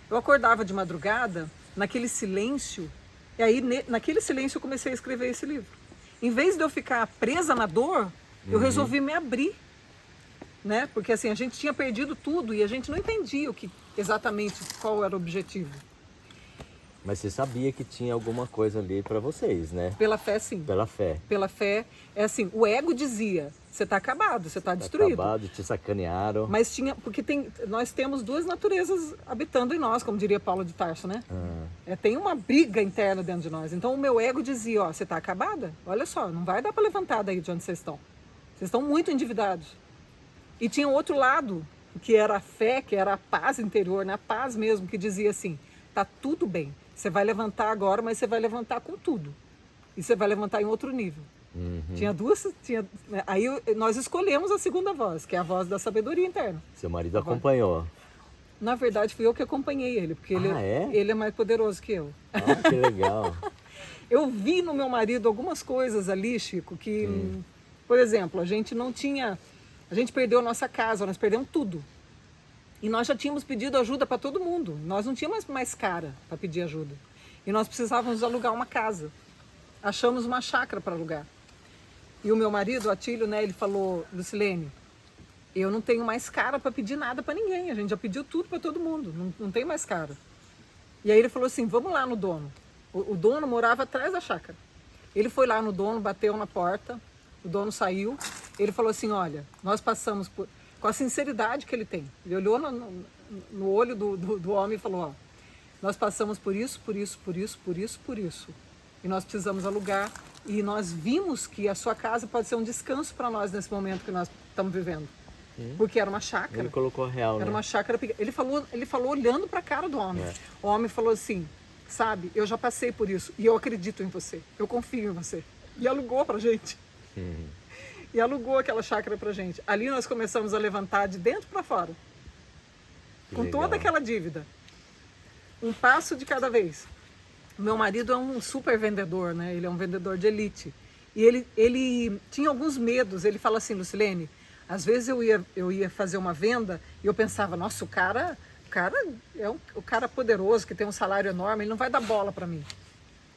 eu acordava de madrugada, naquele silêncio, e aí naquele silêncio eu comecei a escrever esse livro. Em vez de eu ficar presa na dor, eu resolvi me abrir, né? Porque assim, a gente tinha perdido tudo e a gente não entendia exatamente qual era o objetivo. mas você sabia que tinha alguma coisa ali para vocês, né? Pela fé, sim. Pela fé. Pela fé, é assim, o ego dizia, você está acabado, você está destruído. Acabado, te sacanearam. Mas porque nós temos duas naturezas habitando em nós, como diria Paulo de Tarso, né? Tem uma briga interna dentro de nós. Então o meu ego dizia, ó, você está acabada? Olha só, não vai dar para levantar daí de onde vocês estão. Vocês estão muito endividados. E tinha outro lado, que era a fé, que era a paz interior, né? A paz mesmo, que dizia assim, tá tudo bem. Você vai levantar agora, mas você vai levantar com tudo. E você vai levantar em outro nível. Tinha duas... Aí nós escolhemos a segunda voz, que é a voz da sabedoria interna. Seu marido acompanhou. Na verdade, fui eu que acompanhei ele, porque ele é mais poderoso que eu. Ah, que legal. Eu vi no meu marido algumas coisas ali, Chico, que, por exemplo, a gente perdeu nossa casa, nós perdemos tudo. E nós já tínhamos pedido ajuda para todo mundo. Nós não tínhamos mais cara para pedir ajuda. E nós precisávamos alugar uma casa. Achamos uma chácara para alugar. E o meu marido, o Atílio, né, ele falou, Lucilene, eu não tenho mais cara para pedir nada para ninguém. A gente já pediu tudo para todo mundo, não tem mais cara. E aí ele falou assim, vamos lá no dono. O dono morava atrás da chácara. Ele foi lá no dono, bateu na porta, o dono saiu. Ele falou assim, olha, nós passamos por... Com a sinceridade que ele tem. Ele olhou no olho do homem e falou, ó, nós passamos por isso, por isso, por isso, por isso, por isso. E nós precisamos alugar. E nós vimos que a sua casa pode ser um descanso para nós nesse momento que nós estamos vivendo. Porque era uma chácara. Ele colocou real, né? Era uma chácara pequena. Ele falou olhando para a cara do homem. O homem falou assim, sabe, eu já passei por isso e eu acredito em você. Eu confio em você. E alugou para a gente. E alugou aquela chácara pra gente. Ali nós começamos a levantar de dentro para fora. Com toda aquela dívida. Um passo de cada vez. Meu marido é um super vendedor, né? Ele é um vendedor de elite. E ele tinha alguns medos. Ele fala assim, Lucilene, às vezes eu ia fazer uma venda e eu pensava, nossa, o cara é o cara poderoso, que tem um salário enorme, ele não vai dar bola para mim.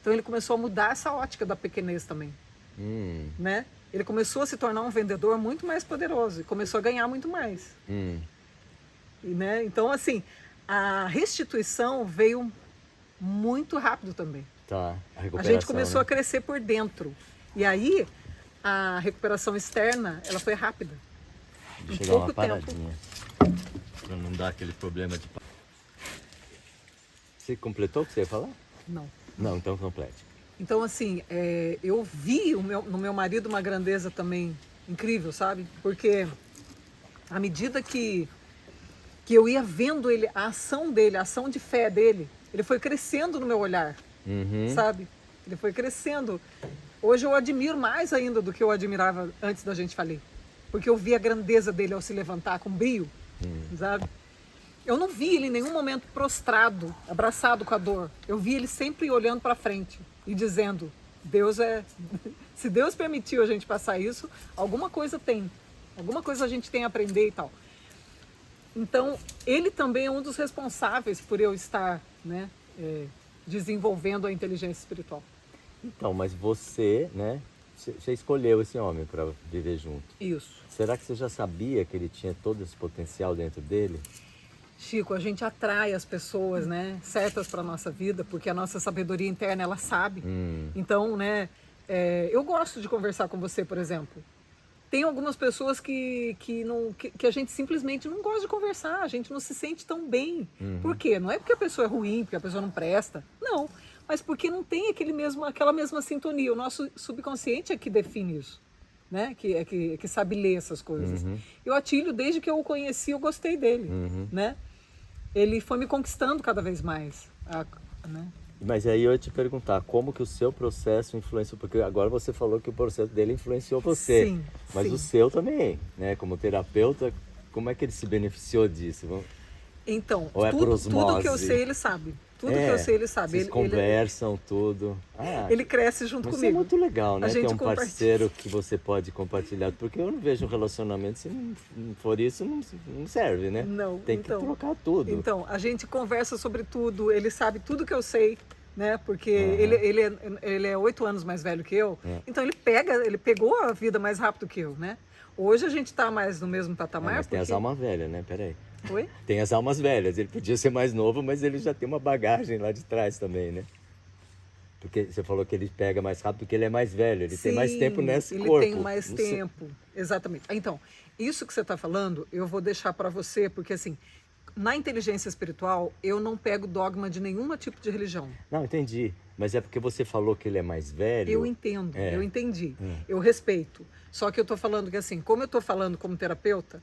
Então ele começou a mudar essa ótica da pequenez também. Né? Ele começou a se tornar um vendedor muito mais poderoso e começou a ganhar muito mais. E, né? Então, assim, a restituição veio muito rápido também. Tá, a gente começou a crescer por dentro. E aí, a recuperação externa, ela foi rápida. Deixa eu dar uma paradinha. Para não dar aquele problema de... Você completou o que você ia falar? Não. Não, então complete. Então, assim, eu vi no meu marido uma grandeza também incrível, sabe? Porque à medida que eu ia vendo ele, a ação dele, a ação de fé dele, ele foi crescendo no meu olhar, sabe? Ele foi crescendo. Hoje eu admiro mais ainda do que eu admirava antes da gente falir. Porque eu vi a grandeza dele ao se levantar com brio, sabe? Eu não vi ele em nenhum momento prostrado, abraçado com a dor. Eu vi ele sempre olhando para frente e dizendo, Deus é... Se Deus permitiu a gente passar isso, alguma coisa tem. Alguma coisa a gente tem a aprender e tal. Então, ele também é um dos responsáveis por eu estar, né, desenvolvendo a inteligência espiritual. Então, mas você, né, você escolheu esse homem para viver junto. Isso. Será que você já sabia que ele tinha todo esse potencial dentro dele? Chico, a gente atrai as pessoas, né, certas para a nossa vida, porque a nossa sabedoria interna, ela sabe. Então, né, eu gosto de conversar com você, por exemplo. Tem algumas pessoas que a gente simplesmente não gosta de conversar, a gente não se sente tão bem. Por quê? Não é porque a pessoa é ruim, porque a pessoa não presta, não. Mas porque não tem aquela mesma sintonia. O nosso subconsciente é que define isso, né? Que sabe ler essas coisas. E o Atílio, desde que eu o conheci, eu gostei dele, né? Ele foi me conquistando cada vez mais, né? Mas aí eu ia te perguntar, como que o seu processo influenciou? Porque agora você falou que o processo dele influenciou você. Sim, mas sim. o seu também, né? Como terapeuta, como é que ele se beneficiou disso? Então, Ou é por tudo que eu osmose? sei, ele sabe. Tudo que eu sei, ele sabe. Vocês Ele conversam tudo. ele cresce junto mas comigo. isso é muito legal, né? A gente Ter um parceiro que você pode compartilhar. Porque eu não vejo um relacionamento, se não for isso, não serve, né? Não, Tem que trocar tudo. Então, a gente conversa sobre tudo, ele sabe tudo que eu sei, né? Porque ele é 8 anos mais velho que eu, então ele pegou a vida mais rápido que eu, né? Hoje a gente está mais no mesmo patamar. Mas tem as almas velhas, né? Peraí. Oi? Tem as almas velhas. Ele podia ser mais novo, mas ele já tem uma bagagem lá de trás também, né? Porque você falou que ele pega mais rápido porque ele é mais velho. Ele tem mais tempo nesse corpo. Ele tem mais tempo, exatamente. Então, isso que você está falando, eu vou deixar para você, porque assim, na inteligência espiritual, eu não pego dogma de nenhum tipo de religião. Não, entendi. Mas é porque você falou que ele é mais velho. Eu entendo, eu entendi. Eu respeito. Só que eu estou falando que assim, como eu estou falando como terapeuta,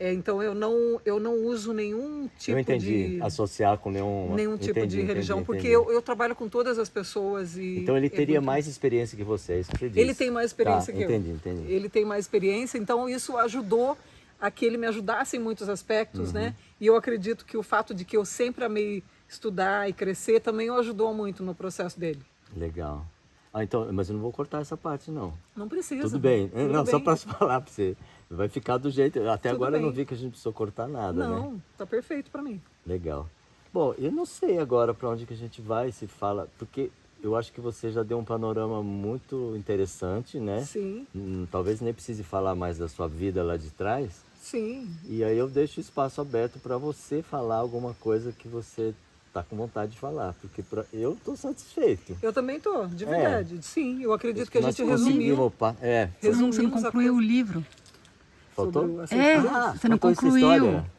então eu não uso nenhum tipo eu entendi. de... Associar com nenhum tipo de religião, porque entendi. Eu trabalho com todas as pessoas e... Então ele teria mais experiência que você, é isso que você disse. Ele tem mais experiência que eu. Entendi. Ele tem mais experiência, então isso ajudou a que ele me ajudasse em muitos aspectos, né? E eu acredito que o fato de que eu sempre amei estudar e crescer também ajudou muito no processo dele. Legal. Então, mas eu não vou cortar essa parte, não. Não precisa. Tudo bem. Tudo não, bem. só para falar para você. Vai ficar do jeito... Até Tudo agora bem. eu não vi que a gente precisou cortar nada, né? Não, tá perfeito para mim. Legal. Bom, eu não sei agora para onde que a gente vai, se fala... Porque eu acho que você já deu um panorama muito interessante, né? Sim. Talvez nem precise falar mais da sua vida lá de trás. Sim. E aí eu deixo o espaço aberto para você falar alguma coisa que você tá com vontade de falar, porque eu tô satisfeito. Eu também tô, de verdade. Sim, eu acredito que a Nós gente resumiu. Você não concluiu o livro. Faltou? Você não contou essa concluiu. história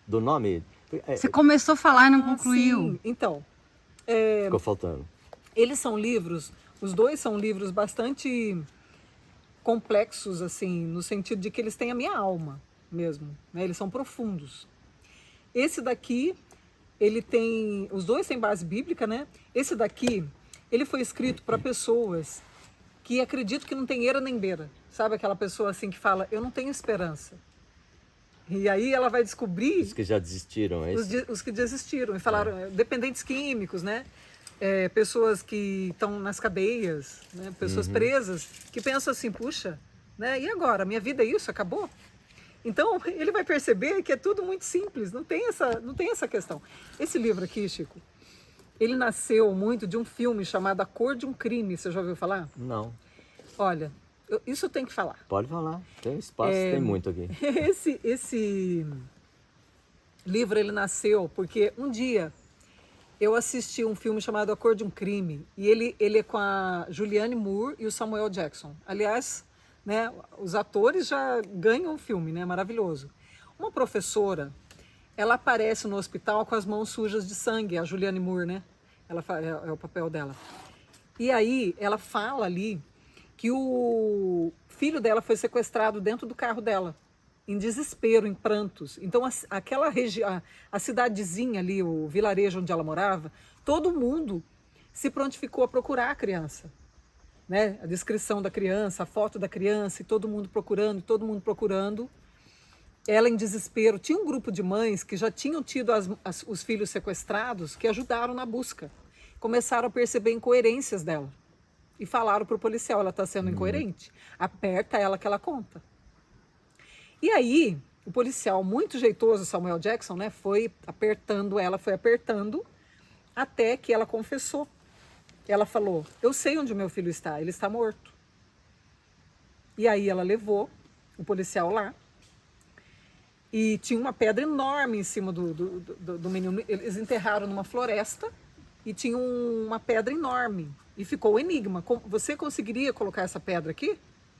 do nome? Você começou a falar e não concluiu. Sim. Então, Ficou faltando. eles são livros, os dois são livros bastante complexos, assim, no sentido de que eles têm a minha alma mesmo, né? Eles são profundos. Esse daqui, os dois têm base bíblica, né? Esse daqui, ele foi escrito para pessoas que acreditam que não tem eira nem beira. Sabe aquela pessoa assim que fala, eu não tenho esperança. E aí ela vai descobrir... Os que já desistiram, é isso? Os que desistiram e falaram, dependentes químicos, né? Pessoas que estão nas cadeias, né? Pessoas presas, que pensam assim, puxa, né? E agora? Minha vida é isso? Acabou? Então, ele vai perceber que é tudo muito simples, não tem essa questão. Esse livro aqui, Chico, ele nasceu muito de um filme chamado A Cor de um Crime, você já ouviu falar? Não. Olha, isso tem que falar. Pode falar, tem espaço, tem muito aqui. Esse livro, ele nasceu porque um dia eu assisti um filme chamado A Cor de um Crime, e ele é com a Julianne Moore e o Samuel Jackson. Aliás, né, os atores já ganham o filme, né, maravilhoso. Uma professora, ela aparece no hospital com as mãos sujas de sangue, a Julianne Moore, né? É o papel dela. E aí ela fala ali que o filho dela foi sequestrado dentro do carro dela, em desespero, em prantos. Então, aquela região, a cidadezinha ali, o vilarejo onde ela morava, todo mundo se prontificou a procurar a criança. Né? A descrição da criança, a foto da criança, e todo mundo procurando, todo mundo procurando. Ela em desespero. Tinha um grupo de mães que já tinham tido os filhos sequestrados, que ajudaram na busca. Começaram a perceber incoerências dela. E falaram para o policial, ela está sendo incoerente. Aperta ela que ela conta. E aí, o policial, muito jeitoso, Samuel Jackson, né, foi apertando ela, até que ela confessou. Ela falou, eu sei onde o meu filho está, ele está morto. E aí ela levou o policial lá, e tinha uma pedra enorme em cima do menino. Eles enterraram numa floresta, e tinha uma pedra enorme. E ficou o enigma. Você conseguiria colocar essa pedra aqui?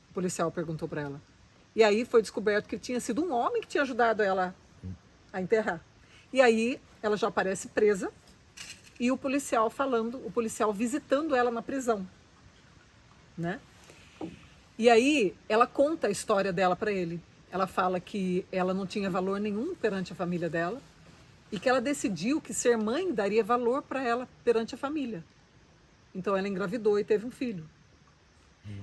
O policial perguntou para ela. E aí foi descoberto que tinha sido um homem que tinha ajudado ela a enterrar. E aí ela já aparece presa, e o policial visitando ela na prisão, né? E aí ela conta a história dela para ele. Ela fala que ela não tinha valor nenhum perante a família dela e que ela decidiu que ser mãe daria valor para ela perante a família. Então ela engravidou e teve um filho.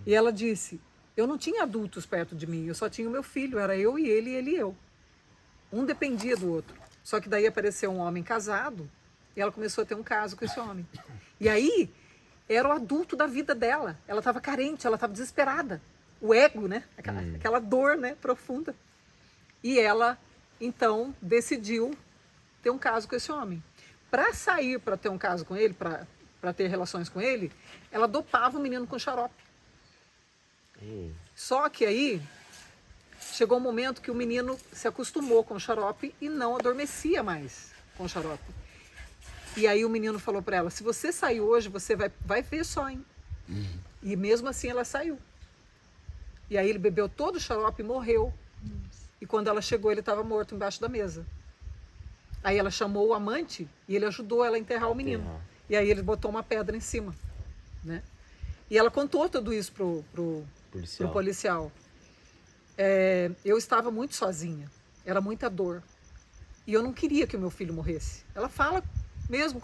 E ela disse, eu não tinha adultos perto de mim, eu só tinha o meu filho, era eu e ele e eu. Um dependia do outro. Só que daí apareceu um homem casado e ela começou a ter um caso com esse homem. E aí era o adulto da vida dela. Ela estava carente, ela estava desesperada. O ego, né? Aquela dor, né? Profunda. E ela, então, decidiu ter um caso com esse homem. Para sair, para ter um caso com ele, para ter relações com ele, ela dopava o menino com xarope. Só que aí chegou um momento que o menino se acostumou com o xarope e não adormecia mais com o xarope. E aí o menino falou para ela, se você sair hoje, você vai ver só, hein? E mesmo assim ela saiu. E aí ele bebeu todo o xarope e morreu. E quando ela chegou, ele estava morto embaixo da mesa. Aí ela chamou o amante e ele ajudou ela a enterrar o menino. E aí ele botou uma pedra em cima, né? E ela contou tudo isso pro policial. Eu estava muito sozinha, era muita dor. E eu não queria que o meu filho morresse. Ela fala mesmo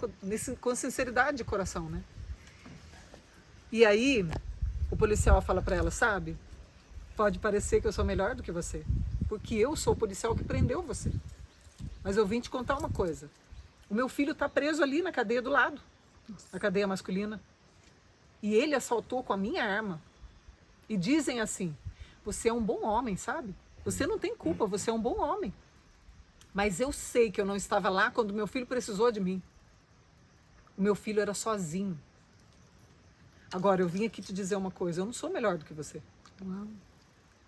com sinceridade de coração, né? E aí o policial fala para ela, sabe? Pode parecer que eu sou melhor do que você, porque eu sou o policial que prendeu você. Mas eu vim te contar uma coisa. O meu filho está preso ali na cadeia do lado, na cadeia masculina. E ele assaltou com a minha arma. E dizem assim, você é um bom homem, sabe? Você não tem culpa, você é um bom homem. Mas eu sei que eu não estava lá quando meu filho precisou de mim. O meu filho era sozinho. Agora, eu vim aqui te dizer uma coisa, eu não sou melhor do que você. Uau.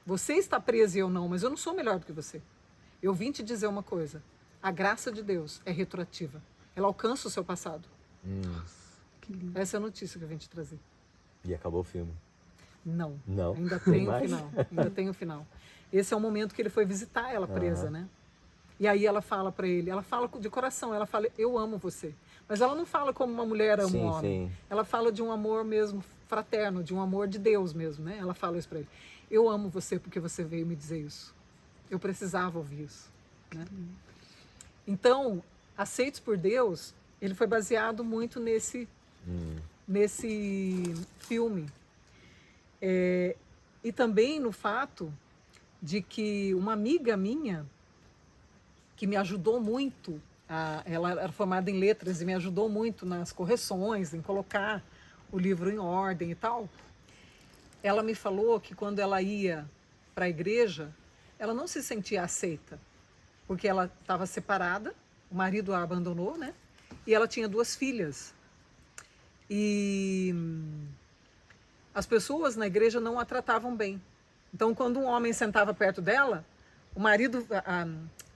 Você está preso e eu não, mas eu não sou melhor do que você. Eu vim te dizer uma coisa, a graça de Deus é retroativa. Ela alcança o seu passado. Que lindo. Essa é a notícia que eu vim te trazer. E acabou o filme. Não. Não. Ainda tem o final. Ainda tem o final. Esse é o momento que ele foi visitar ela presa, né? E aí ela fala para ele, ela fala de coração, ela fala, eu amo você. Mas ela não fala como uma mulher ama um homem. Sim. Ela fala de um amor mesmo fraterno, de um amor de Deus mesmo, né? Ela fala isso para ele. Eu amo você porque você veio me dizer isso. Eu precisava ouvir isso, né? Então, Aceitos por Deus, ele foi baseado muito nesse filme. E também no fato de que uma amiga minha, que me ajudou muito, ela era formada em letras e me ajudou muito nas correções, em colocar o livro em ordem e tal, ela me falou que quando ela ia para a igreja, ela não se sentia aceita, porque ela estava separada, o marido a abandonou, né? E ela tinha 2 filhas. E as pessoas na igreja não a tratavam bem. Então, quando um homem sentava perto dela, o marido,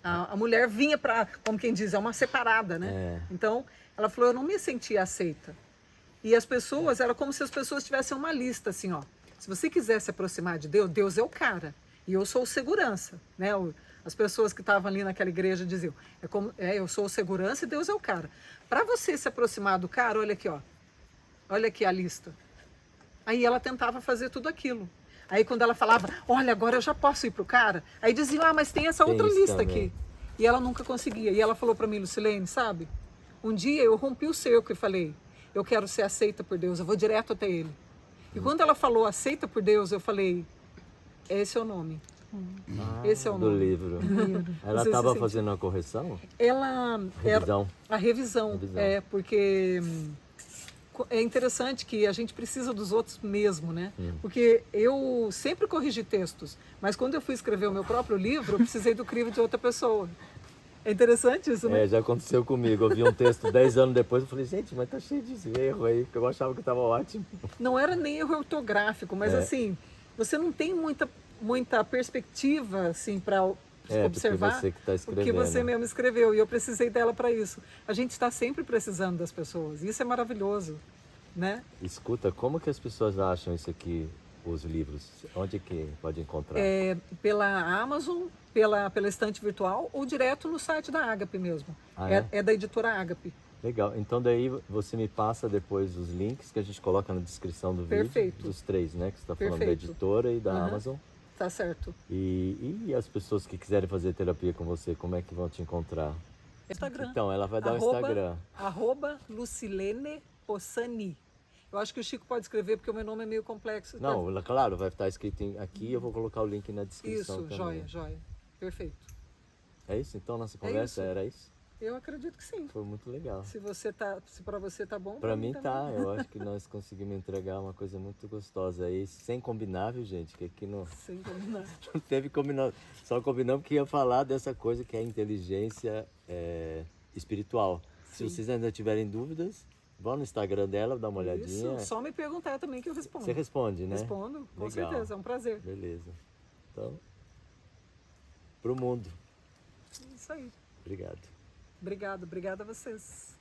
a mulher vinha para, como quem diz, é uma separada, né? Então, ela falou, eu não me sentia aceita. E as pessoas, era como se as pessoas tivessem uma lista, assim, ó. Se você quiser se aproximar de Deus, Deus é o cara. E eu sou o segurança, né? As pessoas que estavam ali naquela igreja diziam, eu sou o segurança e Deus é o cara. Para você se aproximar do cara, olha aqui, ó. Olha aqui a lista. Aí ela tentava fazer tudo aquilo. Aí quando ela falava, olha, agora eu já posso ir pro cara, aí dizia, ah, mas tem essa Tem outra isso lista também. aqui. E ela nunca conseguia. E ela falou para mim, Lucilene, sabe? Um dia eu rompi o cerco e falei, eu quero ser aceita por Deus, eu vou direto até ele. E quando ela falou aceita por Deus, eu falei, esse é o nome. Esse é o do nome. livro. Ela Você se estava sentiu? fazendo uma correção? Ela Revisão. a revisão, Revisão. porque é interessante que a gente precisa dos outros mesmo, né? Porque eu sempre corrigi textos, mas quando eu fui escrever o meu próprio livro, eu precisei do crivo de outra pessoa. É interessante isso, né? É, já aconteceu comigo. Eu vi um texto 10 anos depois, eu falei, gente, mas tá cheio de erro aí, porque eu achava que estava ótimo. Não era nem erro ortográfico, mas É. assim, você não tem muita perspectiva assim para É, observar porque você que está o que escrevendo. você mesmo escreveu e eu precisei dela para isso. A gente está sempre precisando das pessoas. Isso é maravilhoso, né? Escuta, como que as pessoas acham isso aqui, os livros? Onde que pode encontrar? É, pela Amazon, pela estante virtual ou direto no site da Agape mesmo. Ah, É da editora Agape. Legal. Então daí você me passa depois os links que a gente coloca na descrição do Perfeito. vídeo. Dos três, né? Que você está falando da Perfeito. editora e da Aham. Amazon. Tá certo. E as pessoas que quiserem fazer terapia com você, como é que vão te encontrar? Instagram. Então, ela vai dar o Arroba- Instagram. Arroba Lucilene Possani. Eu acho que o Chico pode escrever porque o meu nome é meio complexo. Não, claro, vai estar escrito aqui, eu vou colocar o link na descrição Isso, também. joia, joia. Perfeito. É isso? Então, nossa conversa isso. era isso? Eu acredito que sim. Foi muito legal. Se para você tá bom, Pra mim também. tá, eu acho que nós conseguimos entregar uma coisa muito gostosa aí, sem combinar, viu, gente? Que aqui não, Sem combinar. não teve combinado, só combinamos que ia falar dessa coisa que é a inteligência espiritual. Se Sim. vocês ainda tiverem dúvidas, vão no Instagram dela, dá uma olhadinha. Isso, só me perguntar também que eu respondo. Você responde, né? Respondo, com Legal. certeza, é um prazer. Beleza. Então, pro mundo. Isso aí. Obrigado. Obrigada a vocês.